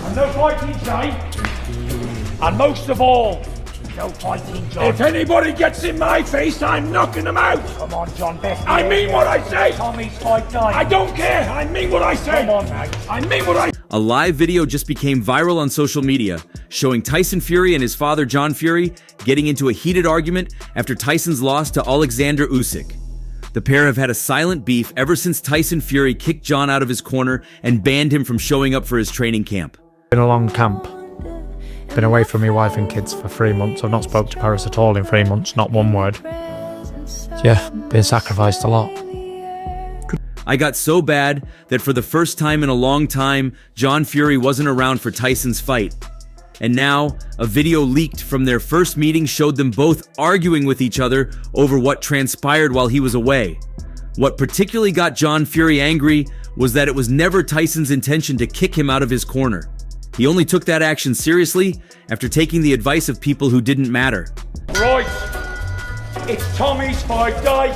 And no fighting, Jay. And most of all, no fighting, John. If anybody gets in my face, I'm knocking them out. Come on, John, best. I mean what I say. Tommy's fight night. I don't care. I mean what I say. Come on, mate. I mean what I... A live video just became viral on social media, showing Tyson Fury and his father John Fury getting into a heated argument after Tyson's loss to Alexander Usyk. The pair have had a silent beef ever since Tyson Fury kicked John out of his corner and banned him from showing up for his training camp. Been a long camp. Been away from my wife and kids for 3 months. I've not spoke to Paris at all in 3 months, not one word. Yeah, been sacrificed a lot. I got so bad that for the first time in a long time, John Fury wasn't around for Tyson's fight. And now, a video leaked from their first meeting showed them both arguing with each other over what transpired while he was away. What particularly got John Fury angry was that it was never Tyson's intention to kick him out of his corner. He only took that action seriously after taking the advice of people who didn't matter. Right. It's Tommy's fight day.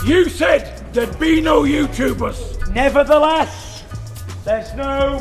You said there'd be no YouTubers. Nevertheless, there's no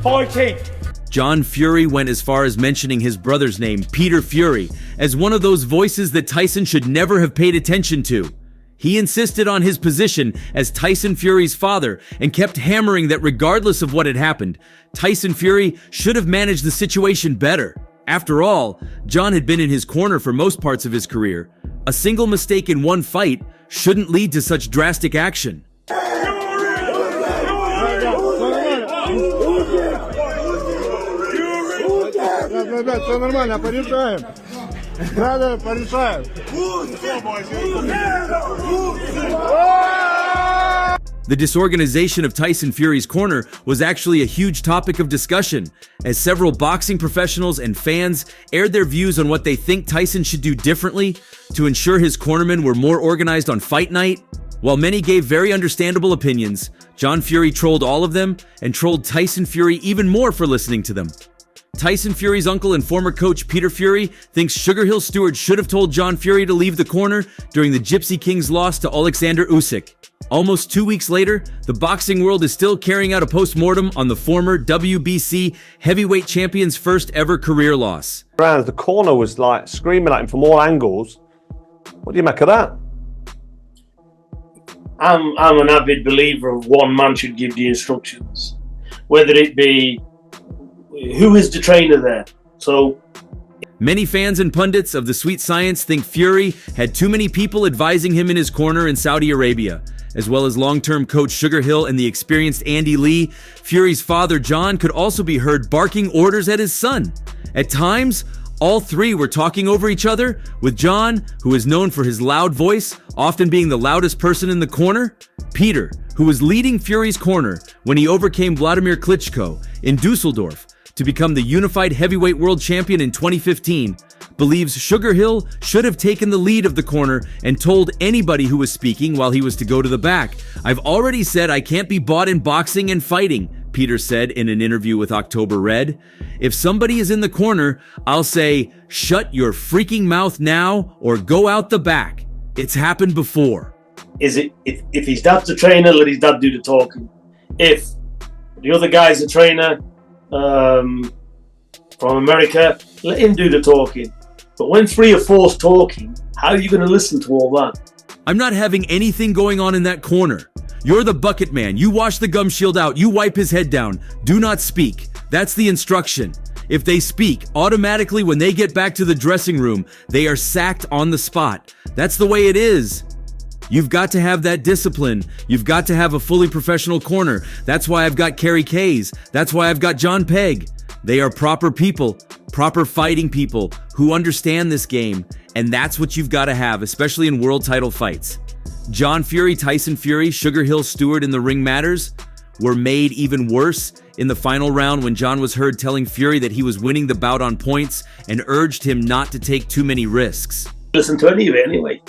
fighting. John Fury went as far as mentioning his brother's name, Peter Fury, as one of those voices that Tyson should never have paid attention to. He insisted on his position as Tyson Fury's father and kept hammering that regardless of what had happened, Tyson Fury should have managed the situation better. After all, John had been in his corner for most parts of his career. A single mistake in one fight shouldn't lead to such drastic action. The disorganization of Tyson Fury's corner was actually a huge topic of discussion, as several boxing professionals and fans aired their views on what they think Tyson should do differently to ensure his cornermen were more organized on fight night. While many gave very understandable opinions, John Fury trolled all of them and trolled Tyson Fury even more for listening to them. Tyson Fury's uncle and former coach Peter Fury thinks Sugar Hill Stewart should have told John Fury to leave the corner during the Gypsy King's loss to Alexander Usyk. Almost 2 weeks later, the boxing world is still carrying out a post-mortem on the former WBC heavyweight champion's first ever career loss. The corner was like screaming at him from all angles. What do you make of that? I'm an avid believer of one man should give the instructions, whether it be who is the trainer there. So many fans and pundits of the sweet science think Fury had too many people advising him in his corner in Saudi Arabia. As well as long-term coach Sugar Hill and the experienced Andy Lee, Fury's father John could also be heard barking orders at his son. At times, all three were talking over each other, with John, who is known for his loud voice, often being the loudest person in the corner. Peter, who was leading Fury's corner when he overcame Vladimir Klitschko in Dusseldorf to become the unified heavyweight world champion in 2015, believes Sugar Hill should have taken the lead of the corner and told anybody who was speaking while he was to go to the back. "I've already said I can't be bought in boxing and fighting," Peter said in an interview with October Red. "If somebody is in the corner, I'll say, shut your freaking mouth now or go out the back. It's happened before." Is it if his dad's the trainer, let his dad do the talking. If the other guy's the trainer from America, let him do the talking. But when 3 or 4's talking, how are you going to listen to all that? "I'm not having anything going on in that corner. You're the bucket man. You wash the gum shield out. You wipe his head down. Do not speak. That's the instruction. If they speak, automatically when they get back to the dressing room, they are sacked on the spot. That's the way it is. You've got to have that discipline. You've got to have a fully professional corner. That's why I've got Kerry Kays. That's why I've got John Pegg. They are proper people, proper fighting people who understand this game, and that's what you've got to have, especially in world title fights." John Fury, Tyson Fury, Sugar Hill Stewart in the Ring Matters were made even worse in the final round when John was heard telling Fury that he was winning the bout on points and urged him not to take too many risks. Listen to any of it anyway.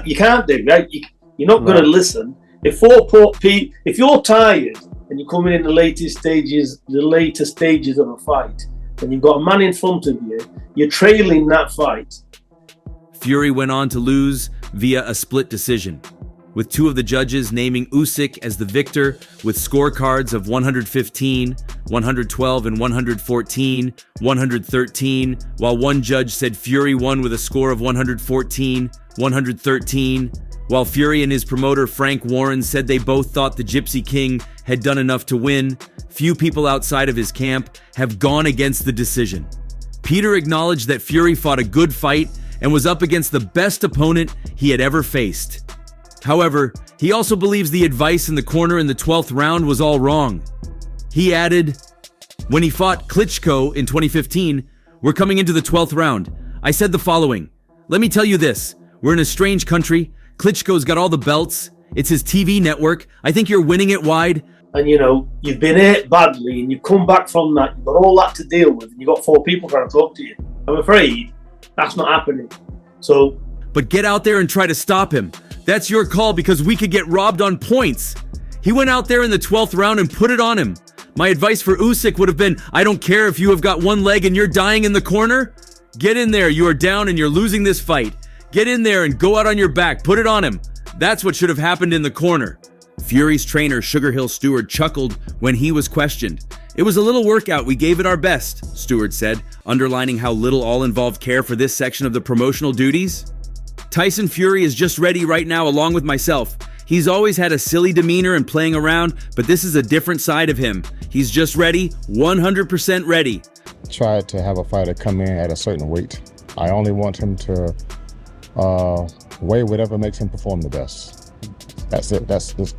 You can't do, right? You're not going to listen. If you're tired and you're coming in the later stages of a fight, and you've got a man in front of you, you're trailing that fight. Fury went on to lose via a split decision. with two of the judges naming Usyk as the victor with scorecards of 115, 112, and 114, 113, while one judge said Fury won with a score of 114, 113, while Fury and his promoter Frank Warren said they both thought the Gypsy King had done enough to win. Few people outside of his camp have gone against the decision. Peter acknowledged that Fury fought a good fight and was up against the best opponent he had ever faced. However, he also believes the advice in the corner in the 12th round was all wrong. He added, "When he fought Klitschko in 2015, we're coming into the 12th round. I said the following: let me tell you this, we're in a strange country. Klitschko's got all the belts. It's his TV network. I think you're winning it wide. And you've been hit badly and you've come back from that, you've got all that to deal with, and you've got 4 people trying to talk to you. I'm afraid that's not happening. So, but get out there and try to stop him. That's your call because we could get robbed on points." He went out there in the 12th round and put it on him. My advice for Usyk would have been, I don't care if you have got one leg and you're dying in the corner. Get in there, you are down and you're losing this fight. Get in there and go out on your back, put it on him. That's what should have happened in the corner. Fury's trainer, Sugar Hill Stewart, chuckled when he was questioned. "It was a little workout, we gave it our best," Stewart said, underlining how little all-involved care for this section of the promotional duties. "Tyson Fury is just ready right now along with myself. He's always had a silly demeanor and playing around, but this is a different side of him. He's just ready, 100% ready." Try to have a fighter come in at a certain weight. I only want him to weigh whatever makes him perform the best. That's it.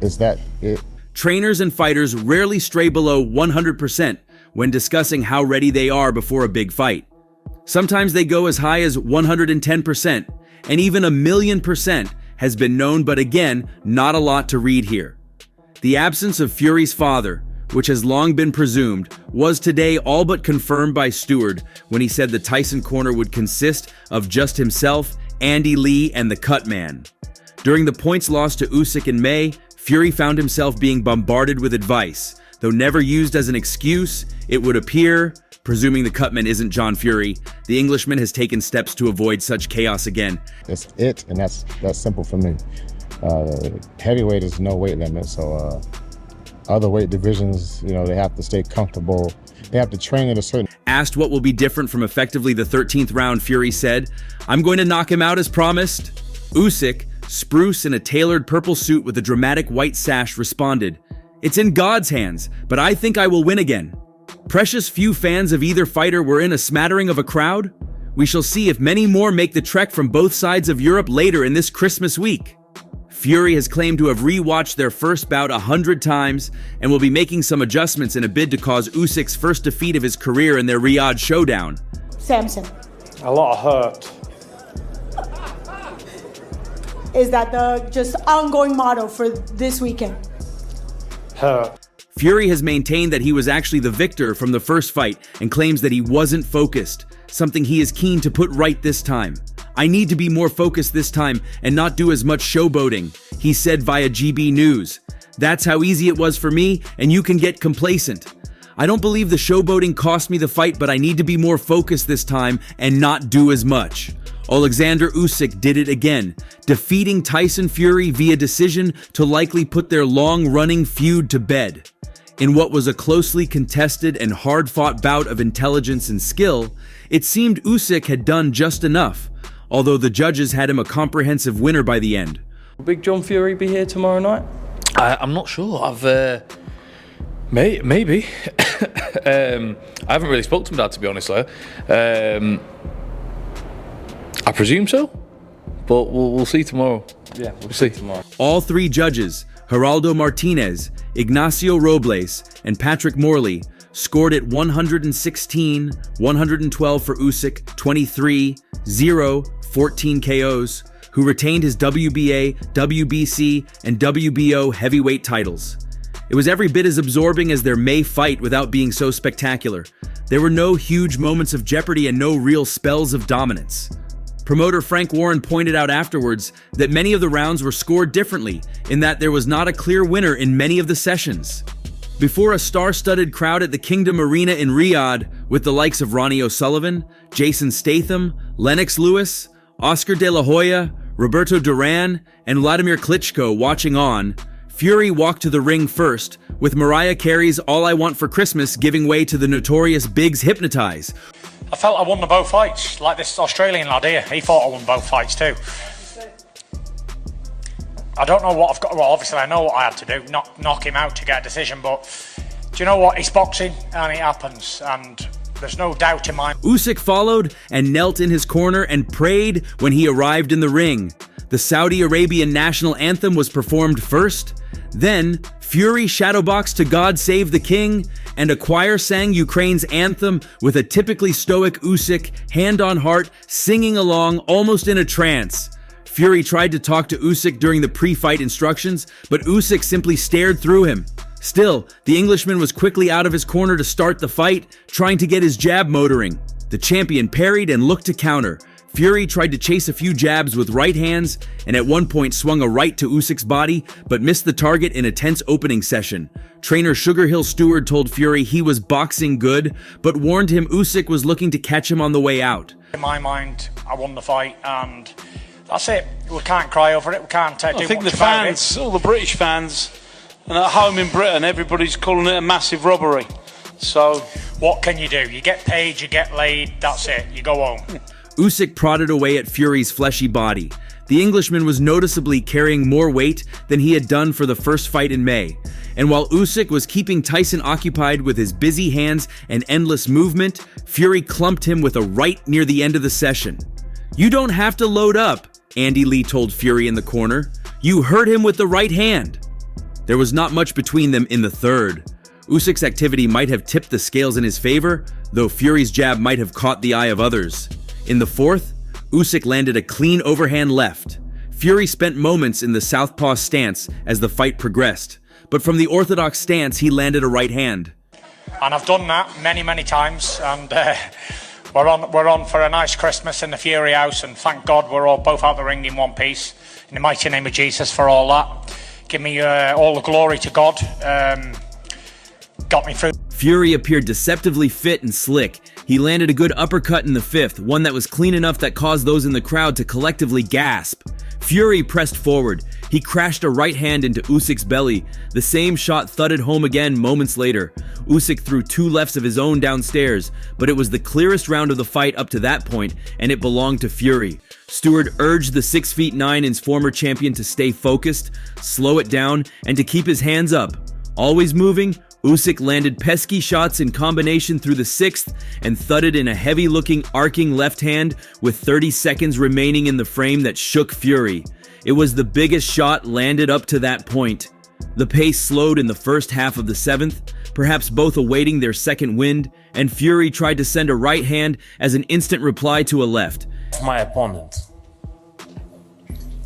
Is that it? Trainers and fighters rarely stray below 100% when discussing how ready they are before a big fight. Sometimes they go as high as 110%, and even 1,000,000% has been known, but again, not a lot to read here. The absence of Fury's father, which has long been presumed, was today all but confirmed by Stewart when he said the Tyson corner would consist of just himself, Andy Lee, and the Cut Man. During the points loss to Usyk in May, Fury found himself being bombarded with advice. Though never used as an excuse, it would appear, presuming the Cutman isn't John Fury, the Englishman has taken steps to avoid such chaos again. That's it, and that's simple for me. Heavyweight is no weight limit, so other weight divisions, they have to stay comfortable. They have to train at a certain... Asked what will be different from effectively the 13th round, Fury said, "I'm going to knock him out as promised." Usyk, spruce in a tailored purple suit with a dramatic white sash, responded, "It's in God's hands, but I think I will win again." Precious few fans of either fighter were in a smattering of a crowd. We shall see if many more make the trek from both sides of Europe later in this Christmas week. Fury has claimed to have rewatched their first bout 100 times and will be making some adjustments in a bid to cause Usyk's first defeat of his career in their Riyadh showdown. Samson. A lot of hurt. Is that the just ongoing motto for this weekend? Hurt. Fury has maintained that he was actually the victor from the first fight and claims that he wasn't focused, something he is keen to put right this time. "I need to be more focused this time and not do as much showboating," he said via GB News. "That's how easy it was for me, and you can get complacent. I don't believe the showboating cost me the fight, but I need to be more focused this time and not do as much." Alexander Usyk did it again, defeating Tyson Fury via decision to likely put their long-running feud to bed. In what was a closely contested and hard-fought bout of intelligence and skill, it seemed Usyk had done just enough, although the judges had him a comprehensive winner by the end. Will Big John Fury be here tomorrow night? I'm not sure. Maybe. I haven't really spoken to my dad, to be honest, though. I presume so, but we'll see tomorrow. Yeah, we'll see tomorrow. All three judges, Geraldo Martinez, Ignacio Robles, and Patrick Morley, scored at 116, 112 for Usyk, 23, 0, 14 KOs, who retained his WBA, WBC, and WBO heavyweight titles. It was every bit as absorbing as their May fight without being so spectacular. There were no huge moments of jeopardy and no real spells of dominance. Promoter Frank Warren pointed out afterwards that many of the rounds were scored differently, in that there was not a clear winner in many of the sessions. Before a star-studded crowd at the Kingdom Arena in Riyadh, with the likes of Ronnie O'Sullivan, Jason Statham, Lennox Lewis, Oscar De La Hoya, Roberto Duran and Vladimir Klitschko watching on, Fury walked to the ring first, with Mariah Carey's All I Want for Christmas giving way to the notorious Big's Hypnotize. I felt I won the both fights, like this Australian lad here. He thought I won both fights too. I don't know what I've got. Well, obviously I know what I had to do, knock him out to get a decision. But do you know what? It's boxing, and it happens. And there's no doubt in my. Usyk followed and knelt in his corner and prayed when he arrived in the ring. The Saudi Arabian national anthem was performed first. Then Fury shadowboxed to God Save the King, and a choir sang Ukraine's anthem with a typically stoic Usyk, hand on heart, singing along almost in a trance. Fury tried to talk to Usyk during the pre-fight instructions, but Usyk simply stared through him. Still, the Englishman was quickly out of his corner to start the fight, trying to get his jab motoring. The champion parried and looked to counter. Fury tried to chase a few jabs with right hands, and at one point swung a right to Usyk's body, but missed the target in a tense opening session. Trainer Sugar Hill Stewart told Fury he was boxing good, but warned him Usyk was looking to catch him on the way out. In my mind, I won the fight, and that's it. We can't cry over it. We can't do much about it. I think the fans, all the British fans, and at home in Britain, everybody's calling it a massive robbery. So what can you do? You get paid, you get laid, that's it. You go home. Usyk prodded away at Fury's fleshy body. The Englishman was noticeably carrying more weight than he had done for the first fight in May. And while Usyk was keeping Tyson occupied with his busy hands and endless movement, Fury clumped him with a right near the end of the session. "You don't have to load up," Andy Lee told Fury in the corner. "You hurt him with the right hand." There was not much between them in the third. Usyk's activity might have tipped the scales in his favor, though Fury's jab might have caught the eye of others. In the fourth, Usyk landed a clean overhand left. Fury spent moments in the southpaw stance as the fight progressed, but from the orthodox stance he landed a right hand. And I've done that many times, and we're on for a nice Christmas in the Fury house, and thank God we're all both out the ring in one piece. In the mighty name of Jesus for all that. Give me all the glory to God. Got me through. Fury appeared deceptively fit and slick. He landed a good uppercut in the fifth, one that was clean enough that caused those in the crowd to collectively gasp. Fury pressed forward. He crashed a right hand into Usyk's belly. The same shot thudded home again moments later. Usyk threw two lefts of his own downstairs, but it was the clearest round of the fight up to that point, and it belonged to Fury. Stewart urged the 6'9" former champion to stay focused, slow it down, and to keep his hands up. Always moving, Usyk landed pesky shots in combination through the sixth and thudded in a heavy-looking arcing left hand with 30 seconds remaining in the frame that shook Fury. It was the biggest shot landed up to that point. The pace slowed in the first half of the seventh, perhaps both awaiting their second wind, and Fury tried to send a right hand as an instant reply to a left. my opponent,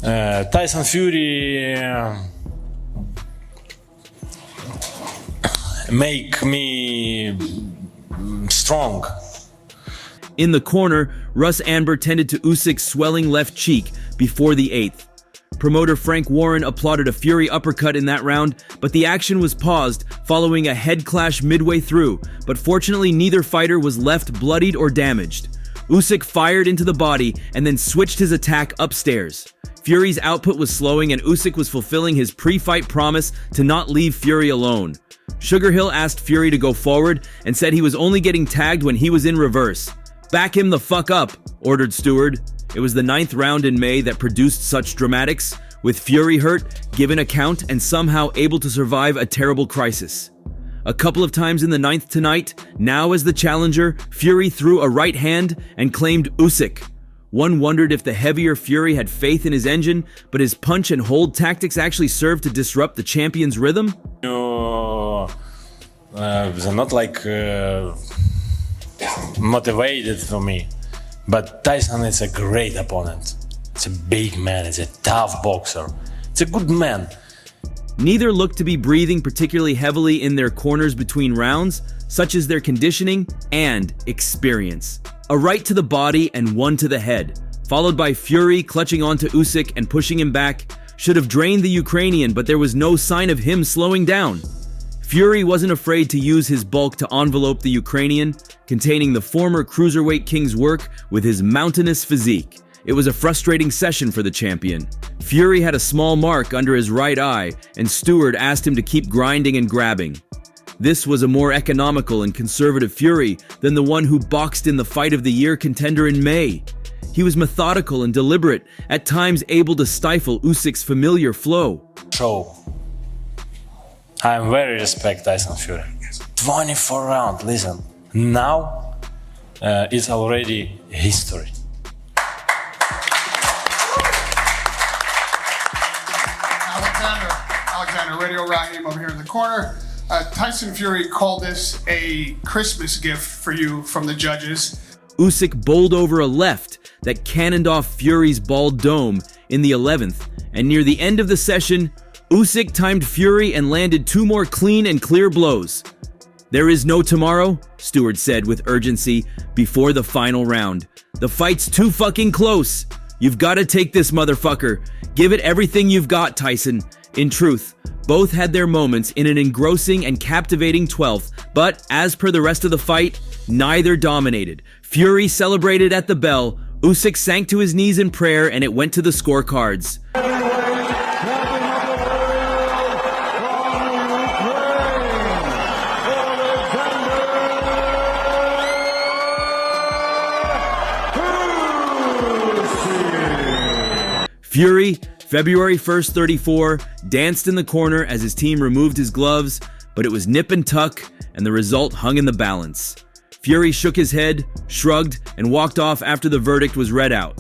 Tyson Fury, make me strong. In the corner, Russ Anber tended to Usyk's swelling left cheek before the eighth. Promoter Frank Warren applauded a Fury uppercut in that round, but the action was paused following a head clash midway through, but fortunately neither fighter was left bloodied or damaged. Usyk fired into the body and then switched his attack upstairs. Fury's output was slowing and Usyk was fulfilling his pre-fight promise to not leave Fury alone. Sugar Hill asked Fury to go forward and said he was only getting tagged when he was in reverse. "Back him the fuck up," ordered Stewart. It was the 9th round in May that produced such dramatics, with Fury hurt, given a count, and somehow able to survive a terrible crisis. A couple of times in the 9th tonight, now as the challenger, Fury threw a right hand and claimed Usyk. One wondered if the heavier Fury had faith in his engine, but his punch and hold tactics actually served to disrupt the champion's rhythm? They're not like motivated for me, but Tyson is a great opponent. It's a big man, it's a tough boxer, it's a good man. Neither looked to be breathing particularly heavily in their corners between rounds, such as their conditioning and experience. A right to the body and one to the head, followed by Fury clutching onto Usyk and pushing him back, should have drained the Ukrainian, but there was no sign of him slowing down. Fury wasn't afraid to use his bulk to envelope the Ukrainian, containing the former cruiserweight king's work with his mountainous physique. it was a frustrating session for the champion. Fury had a small mark under his right eye, and Stewart asked him to keep grinding and grabbing. This was a more economical and conservative Fury than the one who boxed in the Fight of the Year contender in May. He was methodical and deliberate, at times able to stifle Usyk's familiar flow. Show. I very respect Tyson Fury. 24 round, listen. Now it's already history. Alexander, Radio Raheem over here in the corner. Tyson Fury called this a Christmas gift for you from the judges. Usyk bowled over a left that cannoned off Fury's bald dome in the 11th, and near the end of the session, Usyk timed Fury and landed 2 more clean and clear blows. "There is no tomorrow," Stewart said with urgency before the final round. "The fight's too fucking close. You've got to take this motherfucker. Give it everything you've got, Tyson." In truth, both had their moments in an engrossing and captivating 12th, but as per the rest of the fight, neither dominated. Fury celebrated at the bell, Usyk sank to his knees in prayer, and it went to the scorecards. Fury, February 1st, 34, danced in the corner as his team removed his gloves, but it was nip and tuck, and the result hung in the balance. Fury shook his head, shrugged, and walked off after the verdict was read out.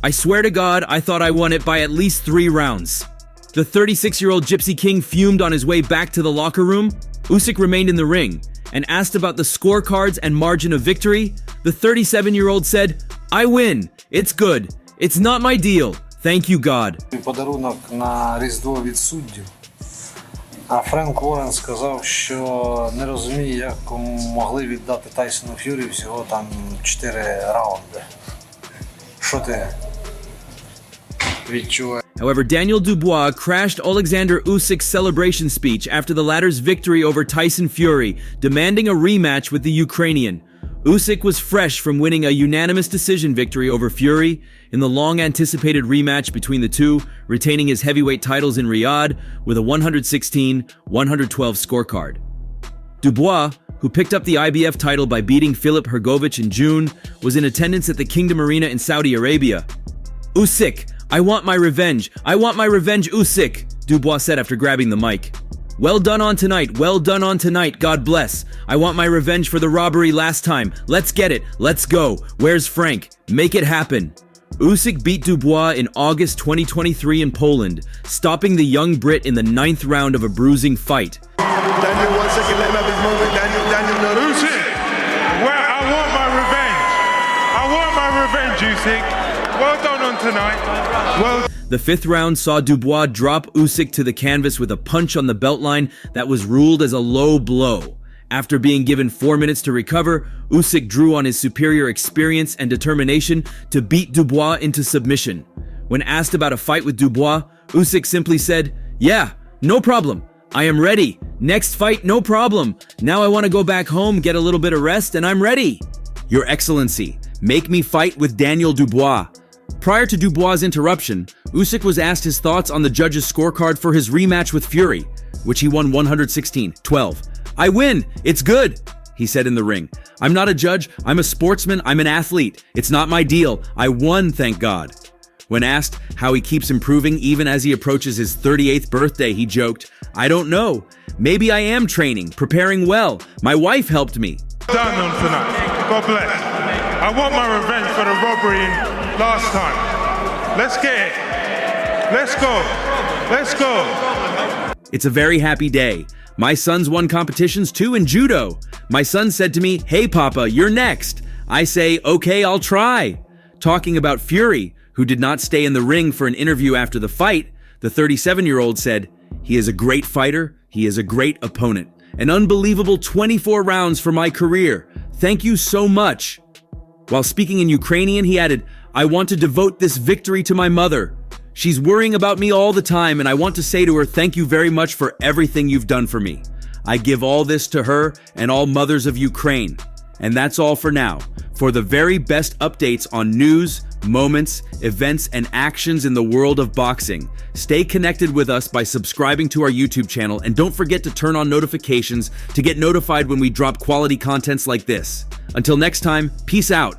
"I swear to God, I thought I won it by at least 3 rounds. The 36-year-old Gypsy King fumed on his way back to the locker room. Usyk remained in the ring, and asked about the scorecards and margin of victory. The 37-year-old said, "I win. It's good. It's not my deal. Thank you, God." Подарунок на Різдво від суддів. А Френк Уоррен сказав, що не розуміє, як могли віддати Тайсону Ф'юрі всього там 4 раунди. Що ти відчуваєш? However, Daniel Dubois crashed Alexander Usyk's celebration speech after the latter's victory over Tyson Fury, demanding a rematch with the Ukrainian. Usyk was fresh from winning a unanimous decision victory over Fury in the long-anticipated rematch between the two, retaining his heavyweight titles in Riyadh with a 116-112 scorecard. Dubois, who picked up the IBF title by beating Filip Hrgović in June, was in attendance at the Kingdom Arena in Saudi Arabia. "Usyk, I want my revenge. I want my revenge, Usyk," Dubois said after grabbing the mic. "Well done on tonight. Well done on tonight. God bless. I want my revenge for the robbery last time. Let's get it. Let's go. Where's Frank? Make it happen." Usyk beat Dubois in August 2023 in Poland, stopping the young Brit in the 9th round of a bruising fight. Daniel, 1 second, let him have his moment. Daniel, Usyk, well, I want my revenge. I want my revenge, Usyk. Well done on tonight. The 5th round saw Dubois drop Usyk to the canvas with a punch on the belt line that was ruled as a low blow. After being given 4 minutes to recover, Usyk drew on his superior experience and determination to beat Dubois into submission. When asked about a fight with Dubois, Usyk simply said, "Yeah, no problem. I am ready. Next fight, no problem. Now I want to go back home, get a little bit of rest, and I'm ready." "Your Excellency, make me fight with Daniel Dubois." Prior to Dubois' interruption, Usyk was asked his thoughts on the judges' scorecard for his rematch with Fury, which he won 116-12. "I win. It's good," he said in the ring. "I'm not a judge. I'm a sportsman. I'm an athlete. It's not my deal. I won, thank God." When asked how he keeps improving even as he approaches his 38th birthday, he joked, "I don't know. Maybe I am training, preparing well. My wife helped me." Done on tonight. God bless. I want my revenge for the robbery last time. Let's get it. Let's go. Let's go. It's a very happy day. My sons won competitions too in judo. My son said to me, "Hey Papa, you're next." I say, "Okay, I'll try." Talking about Fury, who did not stay in the ring for an interview after the fight, the 37-year-old said, "He is a great fighter. He is a great opponent. An unbelievable 24 rounds for my career. Thank you so much." While speaking in Ukrainian, he added, "I want to devote this victory to my mother. She's worrying about me all the time, and I want to say to her, thank you very much for everything you've done for me. I give all this to her and all mothers of Ukraine. And that's all for now. for the very best updates on news, moments, events, and actions in the world of boxing. Stay connected with us by subscribing to our YouTube channel, and don't forget to turn on notifications to get notified when we drop quality contents like this. Until next time, peace out.